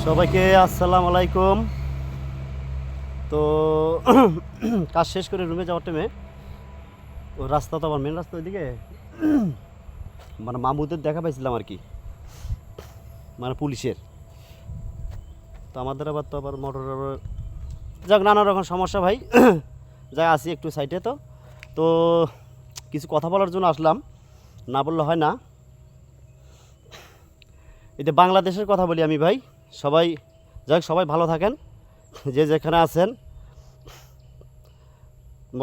সবাইকে আসসালামু আলাইকুম। তো কাজ শেষ করে রুমে যাওয়ার টাইমে ও রাস্তা তো আমার মেন রাস্তা ওইদিকে মানে মামুদের দেখা পাইছিলাম আর কি, মানে পুলিশের। তো আমাদের আবার মোটর যাক নানা রকম সমস্যা ভাই। যাই আসি একটু সাইডে। তো কিছু কথা বলার জন্য আসলাম, না বললে হয় না। এটা বাংলাদেশের কথা বলি আমি ভাই। সবাই ভালো থাকেন, যে যেখানে আছেন।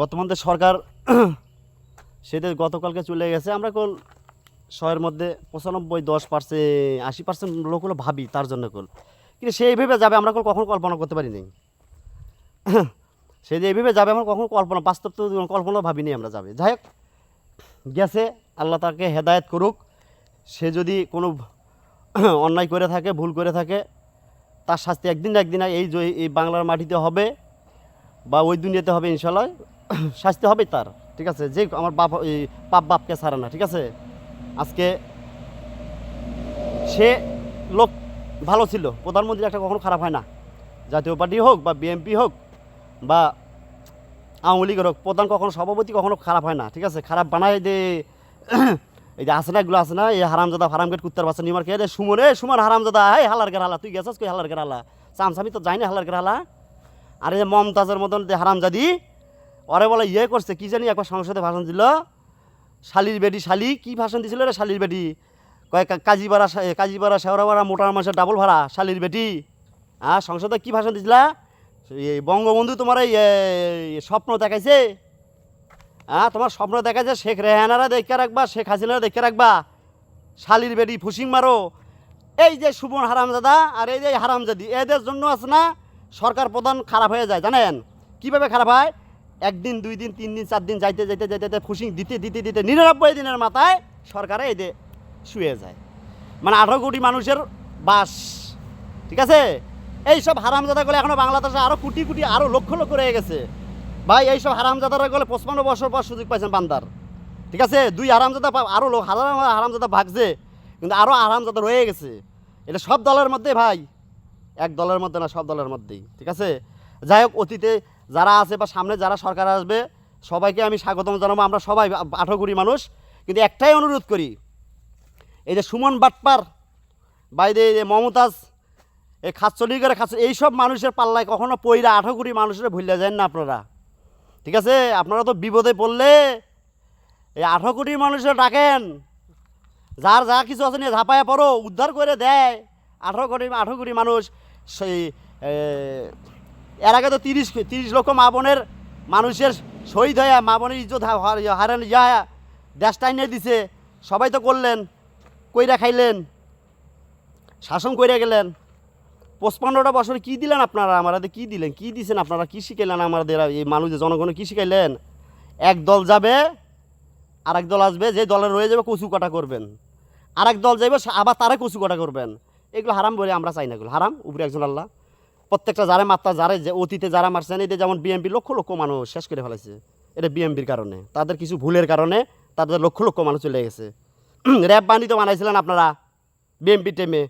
বর্তমান যে সরকার সেটা গতকালকে চলে গেছে। আমরা শহরের মধ্যে 95-10% 80% লোকগুলো ভাবি তার জন্য কিন্তু সেইভাবে যাবে আমরা কখনো কল্পনা করতে পারি নাই। সে যে এইভাবে যাবে আমরা কখনো বাস্তব তো কল্পনা ভাবিনি আমরা যাবে। যাই হোক, গেছে, আল্লাহ তাকে হেদায়েত করুক। সে যদি কোনো অন্যায় করে থাকে, ভুল করে থাকে, তার শাস্তি একদিন না একদিন এই বাংলার মাটিতে হবে বা ওই দুনিয়াতে হবে ইনশাল্লাহ। শাস্তি হবে তার, ঠিক আছে। যে আমার বাপকে ছাড়ে না, ঠিক আছে। আজকে সে লোক ভালো ছিল, প্রধানমন্ত্রী একটা কখনো খারাপ হয় না। জাতীয় পার্টি হোক বা বিএনপি হোক বা আওয়ামী লীগের হোক, প্রধান কখনো সভাপতি কখনো খারাপ হয় না, ঠিক আছে। খারাপ বানায় দে এই যে আছে না, এগুলো আছে না, এই হারামজাদা হারামগেট কুত্তার বাচ্চা নিমার খেয়ে দে সুমন হারামজাদা, এই হালার গের হালা, তুই গেছিস কই হালার গের হালা? চামচামি তো যাই না হালার গের হালা। আর এই যে মমতাজের মতন যে হারামজাদি, ওরে বলে করছে কি জানি, একবার সংসদে ভাষণ দিল। শালির বেটি, শালি কি ভাষণ দিছিল রে? শালির বেটি কয় কাজীপাড়া শেওড়াপাড়া মোটার মাসের ডাবল ভাড়া, শালির বেটি। সংসদে কি ভাষণ দিছিলা? এই বঙ্গবন্ধু তোমার এই স্বপ্ন দেখাইছে। তোমার স্বপ্ন দেখাইছে শেখ রেহানারা দেখে রাখবা, শেখ হাসিনারা দেখে রাখবা। শালির বেটি ফুসিং মারো। এই যে সুমন হারামজাদা আর এই যে হারামজাদি, এদের জন্য আছে না সরকার প্রধান খারাপ হয়ে যায়। জানেন কীভাবে খারাপ হয়? একদিন, 2 দিন, 3 দিন, 4 দিন যাইতে যাইতে যাইতে যাইতে ফুসিং দিতে 99 দিনের মাথায় সরকারে এই যে শুয়ে যায়। মানে 18 কোটি মানুষের বাস, ঠিক আছে। এইসব হারামজাদাগুলো এখনও বাংলাদেশে আরও কোটি কোটি আরও লক্ষ লক্ষ রয়ে গেছে ভাই। এইসব হারামজাদারা গেলে 55 বছর পর সুযোগ পাইছেন বান্দার, ঠিক আছে। 2 হারামজাদা আরও হাজার হারামজাদা ভাগছে, কিন্তু আরও হারামজাদা রয়ে গেছে। এটা সব দলের মধ্যে ভাই, এক দলের মধ্যে না, সব দলের মধ্যেই, ঠিক আছে। যাই হোক, অতীতে যারা আছে বা সামনে যারা সরকার আসবে সবাইকে আমি স্বাগতম জানাবো। আমরা সবাই 18 কোটি মানুষ, কিন্তু একটাই অনুরোধ করি, এই যে সুমন বাটপার বা এই যে মমতাজ, এই খাচ্চলিগের এইসব মানুষের পাল্লায় কখনো পইরা 18 কোটি মানুষের ভুলে যান না আপনারা, ঠিক আছে। আপনারা তো বিপদে পড়লে এই 18 কোটি মানুষের ডাকেন, যার যা কিছু আছে নিয়ে ঝাঁপায়া পড়ো, উদ্ধার করে দেয় 18 কোটি মানুষ। সেই এর আগে তো 30 লক্ষ মা বোনের মানুষের শহীদ হয়ে মা বোনের ইজ্জত হারান দেশটা নিয়ে দিছে। সবাই তো করলেন, কইরা খাইলেন, শাসন কইরা গেলেন। 55টা বছর কী দিলেন আপনারা? আমাদের কী দিলেন, কী দিয়েছেন আপনারা? কী শিখাইলেন আমাদের এই মানুষের জনগণে? কী শিখাইলেন? এক দল যাবে, আরেক দল আসবে, যে দলে রয়ে যাবে কচু কাটা করবেন। আরেক দল যাবে, আবার তারা কচু কাটা করবেন। এগুলো হারাম বলে আমরা চাই না, এগুলো হারাম। উপরে একজন আল্লাহ প্রত্যেকটা যারা মাত্রা, যারা যে অতীতে যারা মারছেন, এদের যেমন বিএমপি লক্ষ লক্ষ মানুষ শেষ করে ফেলেছে। এটা বিএমপির কারণে, তাদের কিছু ভুলের কারণে তাদের লক্ষ লক্ষ মানুষ চলে গেছে। র্যাব বাহিনী তো বানাইছিলেন আপনারা বিএমপি টেমে।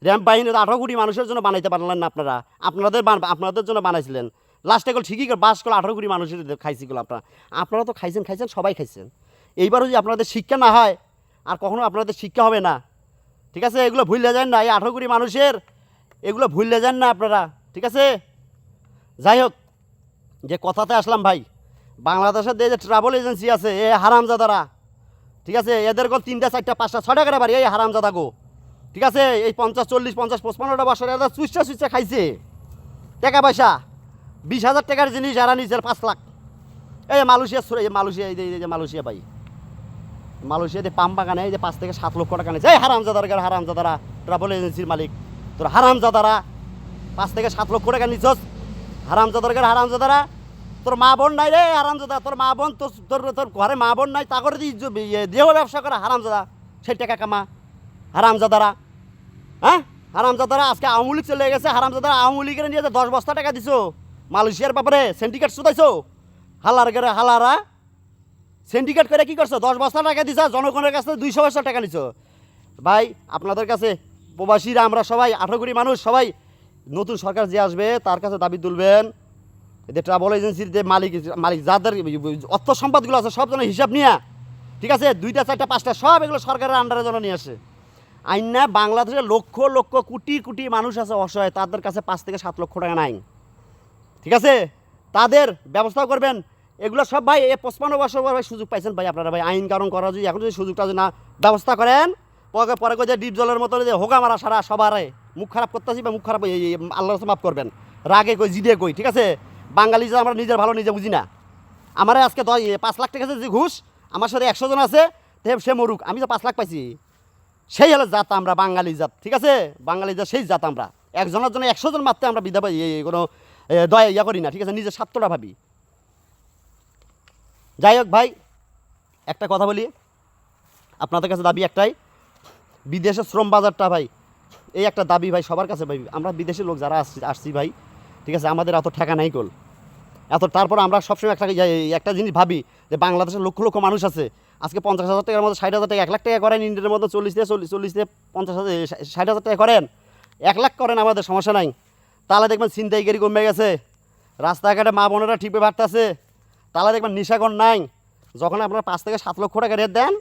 র্যাব বাহিনী তো 18 কোটি মানুষের জন্য বানাইতে পারলেন না আপনারা। আপনাদের জন্য বানাইছিলেন। লাস্টে এগুলো ঠিকই বাস করে 18 কোটি মানুষের খাইছিগুলো আপনারা তো খাইছেন, সবাই খাইছেন। এইবারও যদি আপনাদের শিক্ষা না হয়, আর কখনো আপনাদের শিক্ষা হবে না, ঠিক আছে। এগুলো ভুললে যান না, এই 18 কোটি মানুষের এগুলো ভুললে যান না আপনারা, ঠিক আছে। যাই হোক, যে কথাতে আসলাম ভাই, বাংলাদেশের যে ট্রাভেল এজেন্সি আছে, এ হারামজাদারা, ঠিক আছে। এদের গোল 3টা 4টা 5টা 6টা করে বাড়ি, এই হারামজাদা গো, ঠিক আছে। এই 50 40 50 55টা বছর এরা চুইচা খাইছে টাকা পয়সা। 20,000 টাকার জিনিস এরা নিয়েছে 5 লাখ। এই মালয়েশিয়া এই যে মালয়েশিয়া ভাই, মালয়েশিয়াতে পাম বাগানে এই যে 5 থেকে 7 লক্ষ টাকা নিয়েছে। এই হারামজাদারা ট্রাভেল এজেন্সির মালিক, তোর হারামজাদারা 5 থেকে 7 লক্ষ টাকা নিছস। হারামজাদারা তোর মা বোন নাই রে হারামজাদা, তোর মা বোন তোর ঘরে মা বোন নাই, তা করে দেহ ব্যবসা করে হারামজাদা, সেই টাকা কামা হারামজাদারা। হারামজাদারা আজকে আওয়ামী লীগ চলে গেছে। হারামজাদারা আওয়ামী লীগের নিয়ে 10 বস্তা টাকা দিছো মালয়েশিয়ার ব্যাপারে, সিন্ডিকেট শুধাইছো। হালারা সিন্ডিকেট করে কি করছো? 10 বস্তা টাকা দিছো, জনগণের কাছে 200 বস্তা টাকা নিছো। ভাই আপনাদের কাছে প্রবাসীরা আমরা সবাই 18 কোটি মানুষ সবাই নতুন সরকার যে আসবে তার কাছে দাবি তুলবেন, এদের ট্রাভেল এজেন্সির যে মালিক মালিক যাদের অর্থ সম্পদগুলো আছে সব যেন হিসাব নিয়ে, ঠিক আছে, 2টা 4টা 5টা সব এগুলো সরকারের আন্ডারে যেন নিয়ে আসে। আইন না, বাংলাদেশে লক্ষ লক্ষ কোটি কোটি মানুষ আছে অসহায়, তাদের কাছে 5 থেকে 7 লক্ষ টাকা নাই, ঠিক আছে, তাদের ব্যবস্থা করবেন। এগুলো সব ভাই 55 বছর ভাই সুযোগ পাইছেন ভাই আপনারা ভাই, আইন কারণ করা যদি এখন যদি সুযোগটা যদি না ব্যবস্থা করেন, পরে পরে যে ডিপ জলের মতো যে হোগা মারা সারা সবারে মুখ খারাপ করতেছি বা মুখ খারাপ আল্লাহ মাফ করবেন, রাগে কই জিদে কই, ঠিক আছে। বাঙালি যে আমরা নিজের ভালো নিজে বুঝি না। আমারে আজকে 5 লাখ টাকা যে ঘুষ, আমার সাথে 100 জন আছে, সে মরুক, আমি তো 5 লাখ পাইছি, সেই হলো জাত আমরা, বাঙালি জাত, ঠিক আছে, বাঙালি জাত সেই জাত আমরা। একজনের জন্য 100 জন মারতে আমরা বিধা কোনো দয়া ইয়া করি না, ঠিক আছে, নিজের স্বার্থটা ভাবি। যাই হোক ভাই, একটা কথা বলি, আপনাদের কাছে দাবি একটাই, বিদেশের শ্রম বাজারটা ভাই, এই একটা দাবি ভাই সবার কাছে ভাই, আমরা বিদেশি লোক যারা আসছি ভাই, ঠিক আছে, আমাদের এত ঠেকা নাই গোল এত, তারপর আমরা সবসময় একটা জিনিস ভাবি যে বাংলাদেশের লক্ষ লক্ষ মানুষ আছে, আজকে 50,000 টাকার মধ্যে 60,000 টাকা 1 লাখ টাকা করেন, ইন্ডিয়ার মধ্যে 40 থেকে 50,000 60,000 টাকা করেন, 1 লাখ করেন, আমাদের সমস্যা নাই। তাহলে দেখবেন ছিনতাইকারী কমে গেছে, রাস্তাঘাটে মা বোনেরা ঠিকভাবে ভাবতেছে, তাহলে দেখবেন নিশাগর নাই। যখন আপনারা 5 থেকে 7 লক্ষ টাকা রেট দেন,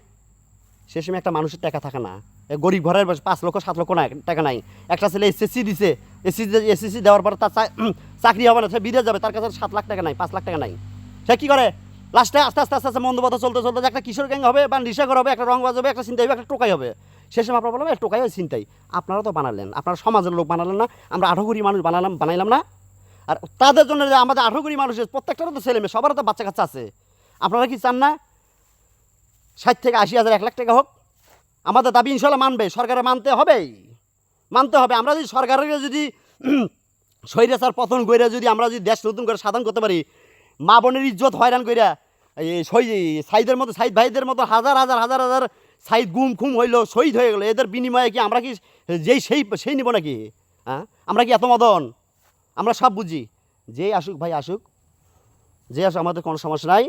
সে সময় একটা মানুষের টাকা থাকে না, গরিব ঘরের 5 লক্ষ 7 লক্ষ টাকা নাই। একটা ছেলে এসএসসি দিছে, এসএসসি দেওয়ার পর তার চাকরি হবে না, সে বিদেশ যাবে, তার কাছে 7 লাখ টাকা নাই, 5 লাখ টাকা নাই, সে কী করে, লাস্টে আস্তে আস্তে আস্তে আস্তে মন্দপথ চলতে চলতে একটা কিশোর গ্যাং হবে বা নিশাগর হবে, একটা রংবাজ হবে, একটা চিন্তাই হবে, একটা টোকাই হবে। সে সময় আপনারা বলবেন টোকাই হয় চিন্তাই, আপনারা তো বানালেন, আপনারা সমাজের লোক বানালেন না, আমরা 18 কোটি মানুষ বানাইলাম না। আর তাদের জন্য যে আমাদের 18 কোটি মানুষের প্রত্যেকটারও তো ছেলে মেয়ে, সবারও তো বাচ্চা কাচ্চা আছে, আপনারা কি চান না 60 থেকে 80,000 1 লাখ টাকা হোক? আমাদের দাবি ইনশাল্লাহ মানবে, সরকারে মানতে হবে। আমরা যদি সরকারের যদি স্বৈরাচার পতন করে যদি আমরা যদি দেশ নতুন করে সাধন করতে পারি, মা বোনের ইজ্জত হয়রান কইরা সাইদের মতো সাইদ ভাইদের মতো হাজার হাজার হাজার হাজার সাইদ গুম খুম হইলো, শহীদ হয়ে গেলো, এদের বিনিময়ে কি আমরা কি সেই নিব নাকি? হ্যাঁ, আমরা কি এত মদন? আমরা সব বুঝি, যেই আসুক ভাই আসুক, যে আসুক, আমাদের কোনো সমস্যা নাই।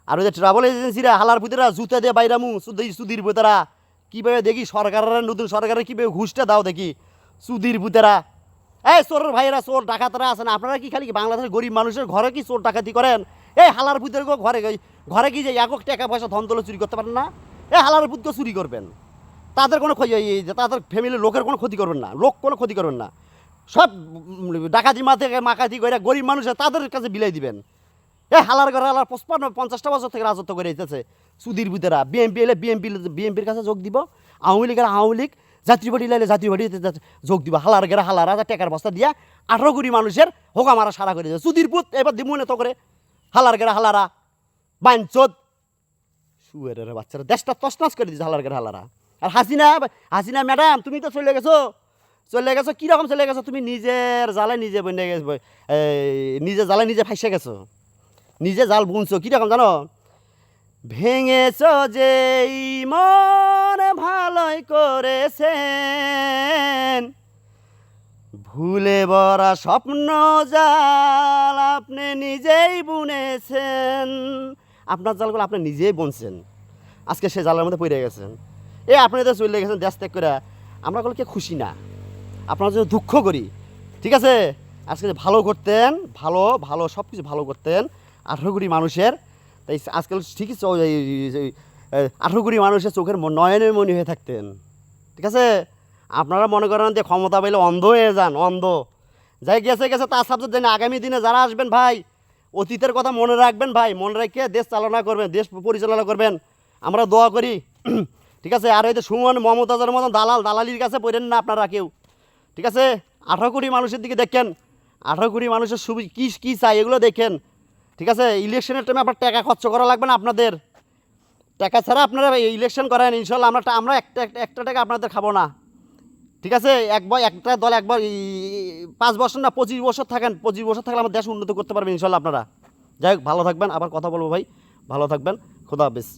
আর ওই যে ট্রাভেল এজেন্সিরা হালার পুতেরা জুতা দিয়ে বাইরামু সুদির পুতেরা, কীভাবে দেখি সরকারের নতুন সরকারের কীভাবে ঘুষটা দাও দেখি, সুদির পুতেরা, এই চোরের ভাইয়েরা, চোর ডাকাতরা আছে না, আপনারা কি খালি বাংলাদেশের গরিব মানুষের ঘরে কি চোর ডাকাতি করেন? এই হালার পুতের ঘরে কি যে একক টাকা পয়সা ধন তোলে চুরি করতে পারেন না? এই হালার পুতকে চুরি করবেন, তাদের কোনো তাদের ফ্যামিলির লোকের কোনো ক্ষতি করবেন না, লোক কোনো ক্ষতি করবেন না, সব ডাকাতি মাকাতি করে গরিব মানুষের তাদের কাছে বিলাই দিবেন। এই হালার ঘরে হালার 55-50টা বছর থেকে রাজত্ব করে এসেছে সুধীর বুতেরা। বিএমপি এলে বিএমপির কাছে যোগ দিব, আওয়ামী লীগের আওয়ামী লীগ, জাতীয় পার্টি লাইলে জাতীয় পার্টিতে যোগ দিব। হালার ঘরে হালার রাজা টেকার বস্তা দিয়া 18 কোটি মানুষের হোকা মারা সারা করে দিয়েছে সুধীর পুত। এবার দিমুনে তো করে হালার ঘরে হালারা বাইনচোদ শুয়ের বাচ্চারা দেশটা তছনছ করে দিয়েছে হালার ঘরে হালারা। আর হাসিনা ম্যাডাম, তুমি তো চলে গেছো কীরকম চলে গেছো? তুমি নিজের জালে নিজে বনে গেছো, নিজের জালে নিজে ফাইসে গেছো, নিজে জাল বুনছো। কীরকম জানো? ভেঙেছ যেই মন ভালোই করেছেন, ভুলে ভরা স্বপ্ন জাল আপনি নিজেই বুনেছেন। আপনার জালগুলো আপনি নিজেই বুনছেন, আজকে সে জালের মধ্যে পড়ে গেছেন। আপনাদের চলে গেছেন দেশ ত্যাগ করে। আমরা বলে কে খুশি না, আপনার জন্য দুঃখ করি, ঠিক আছে। আজকে যে ভালো করতেন, ভালো সব কিছু ভালো করতেন 18 কোটি মানুষের, তাই আজকাল ঠিকই 18 কোটি মানুষের চোখের নয়নের মনি হয়ে থাকতেন, ঠিক আছে। আপনারা মনে করেন যে ক্ষমতা পাইলে অন্ধ হয়ে যান, অন্ধ যাই গেছে তার সাবজেক্ট জানি। আগামী দিনে যারা আসবেন ভাই, অতীতের কথা মনে রাখবেন ভাই, মনে রেখে দেশ চালনা করবেন, দেশ পরিচালনা করবেন, আমরা দোয়া করি, ঠিক আছে। আর এই যে সুমন মমতাজের মতন দালালির কাছে পড়েন না আপনারা কেউ, ঠিক আছে। 18 কোটি মানুষের দিকে দেখেন, 18 কোটি মানুষের কী চাই এগুলো দেখেন, ঠিক আছে। ইলেকশনের টাইমে আপনার টাকা খরচ করা লাগবে না, আপনাদের টাকা ছাড়া আপনারা ইলেকশন করেন, ইনশাল্লাহ আমরা একটা টাকা আপনাদের খাবো না, ঠিক আছে। একটা দল একবার 5 বছর না 25 বছর থাকেন, 25 বছর থাকলে আমার দেশ উন্নত করতে পারবেন ইনশাল্লাহ আপনারা। যাই হোক, ভালো থাকবেন, আবার কথা বলবো ভাই, ভালো থাকবেন, খোদা হাফেজ।